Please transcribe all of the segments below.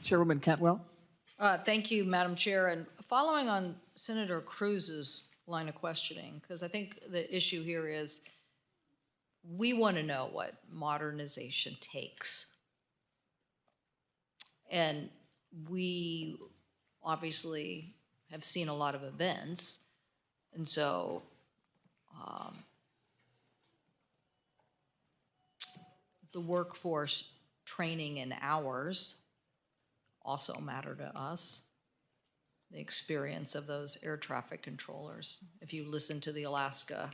Chairwoman Cantwell. Thank you, Madam Chair. And following on Senator Cruz's line of questioning, because I think the issue here is we want to know what modernization takes. And we obviously have seen a lot of events. And so the workforce training and hours also matter to us. The experience of those air traffic controllers. If you listen to the Alaska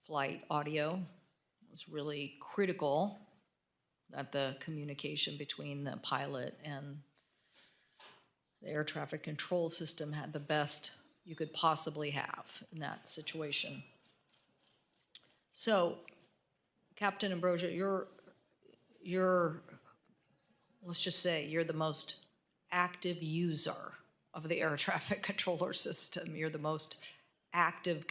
flight audio, it was really critical that the communication between the pilot and the air traffic control system had the best you could possibly have in that situation. So, Captain Ambrosia, you're let's just say you're the most active user of the air traffic controller system. You're the most active.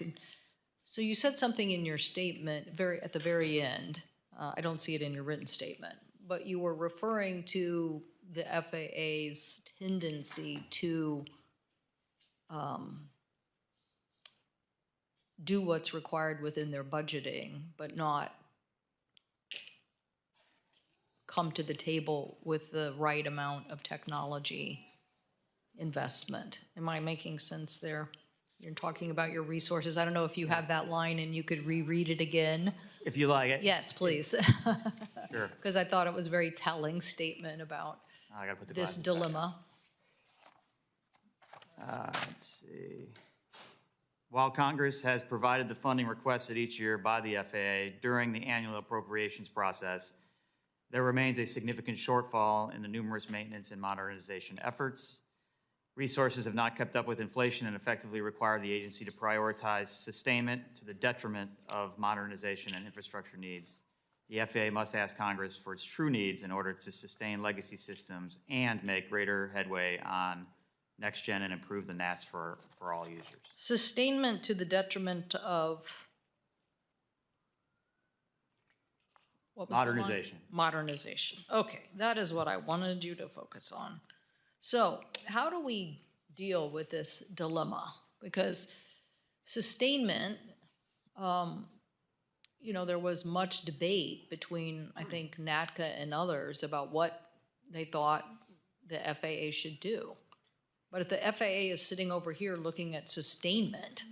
So you said something in your statement at the very end. I don't see it in your written statement, but you were referring to the FAA's tendency to do what's required within their budgeting, but not come to the table with the right amount of technology investment. Am I making sense there? You're talking about your resources. I don't know if you have that line and you could reread it again. If you like it. Yes, please. Sure. Because I thought it was a very telling statement about I gotta put the this glasses dilemma. back. Let's see. While Congress has provided the funding requested each year by the FAA during the annual appropriations process, there remains a significant shortfall in the numerous maintenance and modernization efforts. Resources have not kept up with inflation and effectively require the agency to prioritize sustainment to the detriment of modernization and infrastructure needs. The FAA must ask Congress for its true needs in order to sustain legacy systems and make greater headway on next gen and improve the NAS for all users. Sustainment to the detriment of what was Modernization. The one? Modernization. Okay, that is what I wanted you to focus on. So how do we deal with this dilemma? Because sustainment, you know, there was much debate between, I think, NATCA and others about what they thought the FAA should do. But if the FAA is sitting over here looking at sustainment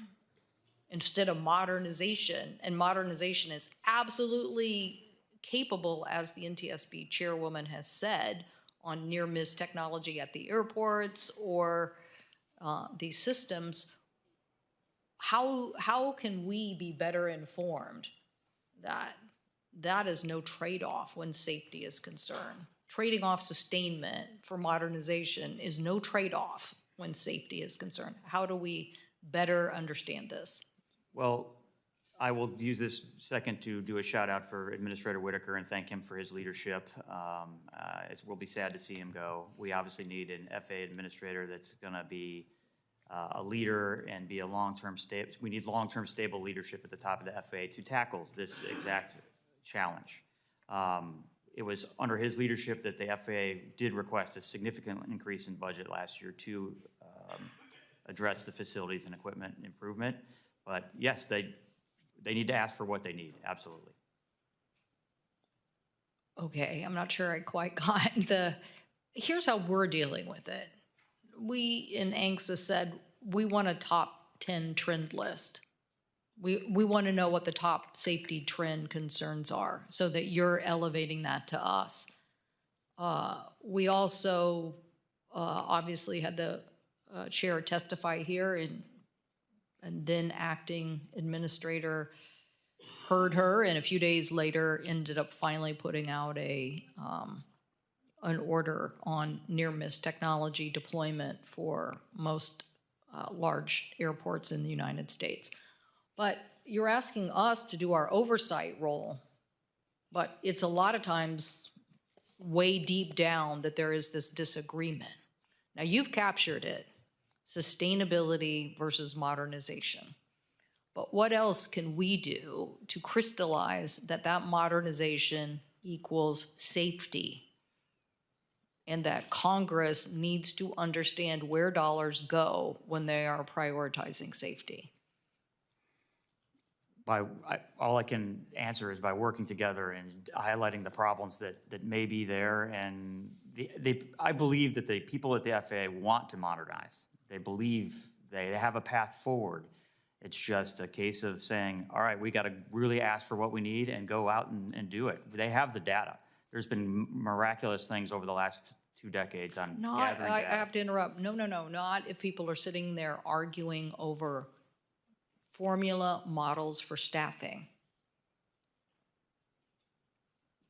instead of modernization, and modernization is absolutely capable, as the NTSB chairwoman has said, on near-miss technology at the airports or these systems, how can we be better informed that that is no trade-off when safety is concerned? Trading off sustainment for modernization is no trade-off when safety is concerned. How do we better understand this? Well, I will use this second to do a shout out for Administrator Whitaker and thank him for his leadership. We'll be sad to see him go. We obviously need an FAA administrator that's going to be a leader and be a long-term stable. We need long-term stable leadership at the top of the FAA to tackle this exact challenge. It was under his leadership that the FAA did request a significant increase in budget last year to address the facilities and equipment improvement. But yes, they need to ask for what they need, absolutely. Okay, I'm not sure I quite got here's how we're dealing with it. We in ANCSA said we want a top 10 trend list. We want to know what the top safety trend concerns are so that you're elevating that to us. We also obviously had the chair testify here and then acting administrator heard her, and a few days later ended up finally putting out an order on near-miss technology deployment for most large airports in the United States. But you're asking us to do our oversight role, but it's a lot of times way deep down that there is this disagreement. Now you've captured it. Sustainability versus modernization. But what else can we do to crystallize that modernization equals safety? and that Congress needs to understand where dollars go when they are prioritizing safety? All I can answer is by working together and highlighting the problems that may be there. And I believe that the people at the FAA want to modernize. They believe they have a path forward. It's just a case of saying, all right, we got to really ask for what we need and go out and do it. They have the data. There's been miraculous things over the last 2 decades on gathering I data. have to interrupt. No, not if people are sitting there arguing over formula models for staffing.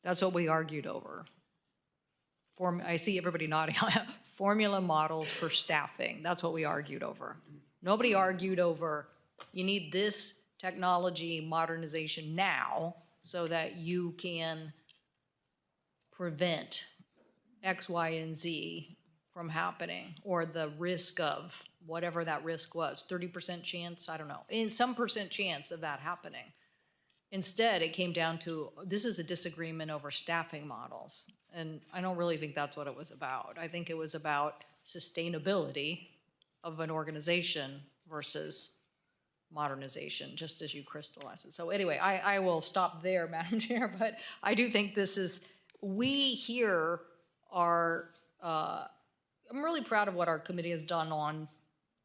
That's what we argued over. I see everybody nodding. Formula models for staffing. That's what we argued over. Nobody argued over, you need this technology modernization now so that you can prevent X, Y, and Z from happening, or the risk of whatever that risk was, 30% chance, I don't know, in some percent chance of that happening. Instead, it came down to, this is a disagreement over staffing models. And I don't really think that's what it was about. I think it was about sustainability of an organization versus modernization, just as you crystallized it. So anyway, I will stop there, Madam Chair, but I do think this is, we here are, I'm really proud of what our committee has done on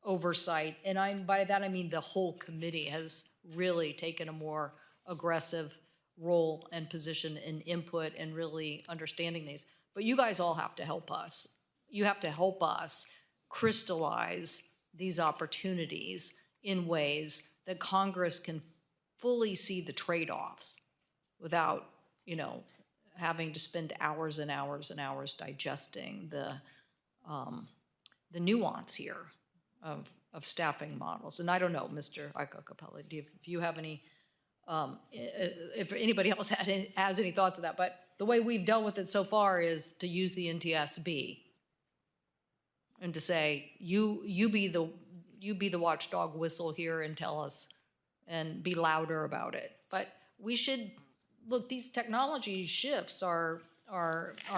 oversight, and by that I mean the whole committee has really taken a more aggressive role and position in input and really understanding these. But you guys all have to help us. You have to help us crystallize these opportunities in ways that Congress can fully see the trade-offs without, having to spend hours and hours and hours digesting the nuance here of staffing models. And I don't know, Mr. Capella, if you have any, if anybody else has any thoughts of that, but the way we've dealt with it so far is to use the NTSB and to say, you be the watchdog whistle here and tell us and be louder about it. But we should, look, these technology shifts are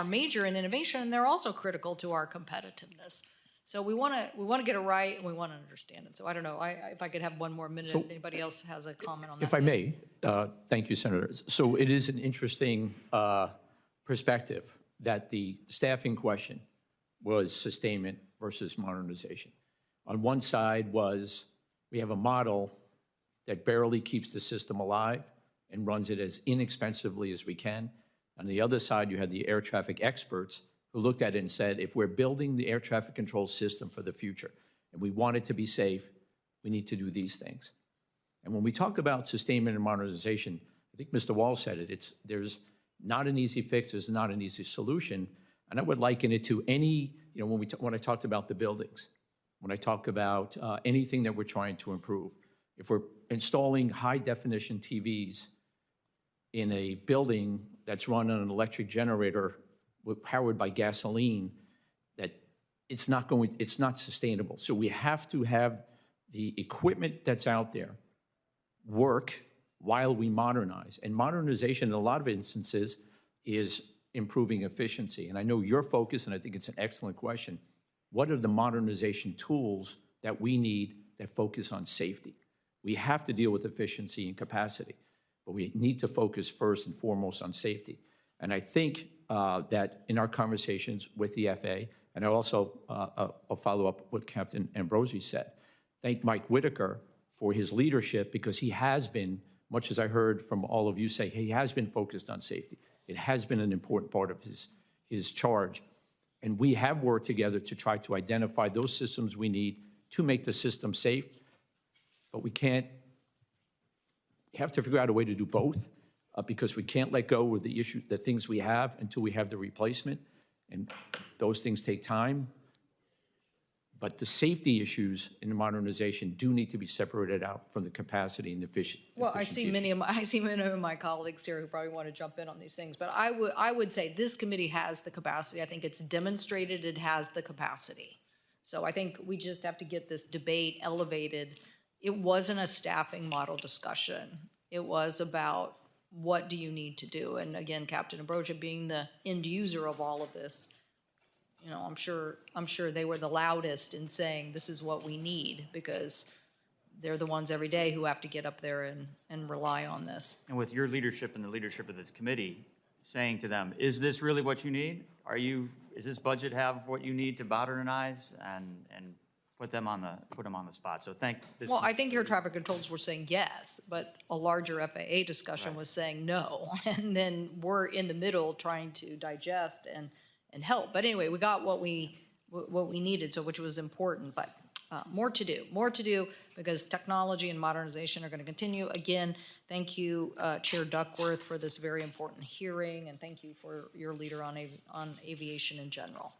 major in innovation, and they're also critical to our competitiveness. So we want to get it right, and we want to understand it. So I don't know if I could have one more minute. If anybody else has a comment on that. If I may, thank you, Senator. So it is an interesting perspective that the staffing question was sustainment versus modernization. On one side was we have a model that barely keeps the system alive and runs it as inexpensively as we can. On the other side, you had the air traffic experts who looked at it and said, if we're building the air traffic control system for the future and we want it to be safe, we need to do these things. And when we talk about sustainment and modernization, I think Mr. Wall said it, there's not an easy fix, there's not an easy solution. And I would liken it to any, when I talked about the buildings, when I talk about anything that we're trying to improve. If we're installing high definition TVs in a building that's run on an electric generator powered by gasoline, that it's not sustainable. So we have to have the equipment that's out there work while we modernize. And modernization in a lot of instances is improving efficiency. And I know your focus, and I think it's an excellent question, what are the modernization tools that we need that focus on safety? We have to deal with efficiency and capacity, but we need to focus first and foremost on safety. And I think that in our conversations with the FAA, and I also, I'll follow up what Captain Ambrosi said, thank Mike Whitaker for his leadership, because he has been, much as I heard from all of you say, he has been focused on safety. It has been an important part of his charge. And we have worked together to try to identify those systems we need to make the system safe, but we can't, have to figure out a way to do both, because we can't let go of the things we have until we have the replacement, and those things take time. But the safety issues in the modernization do need to be separated out from the capacity and efficiency. Well, I see many of my colleagues here who probably want to jump in on these things, but I would say this committee has the capacity. I think it's demonstrated it has the capacity. So I think we just have to get this debate elevated. It wasn't a staffing model discussion. It was about what do you need to do? And again, Captain Ambrosia being the end user of all of this, you know, I'm sure they were the loudest in saying this is what we need, because they're the ones every day who have to get up there and rely on this. And with your leadership and the leadership of this committee, saying to them, is this really what you need? Is this budget have what you need to modernize and put them on the spot? So thank this. Well, I think your traffic controllers were saying yes, but a larger FAA discussion was saying no. And then we're in the middle trying to digest and help. But anyway, we got what we needed, so which was important, but more to do, because technology and modernization are going to continue. Again, thank you, Chair Duckworth, for this very important hearing, and thank you for your leader on aviation in general.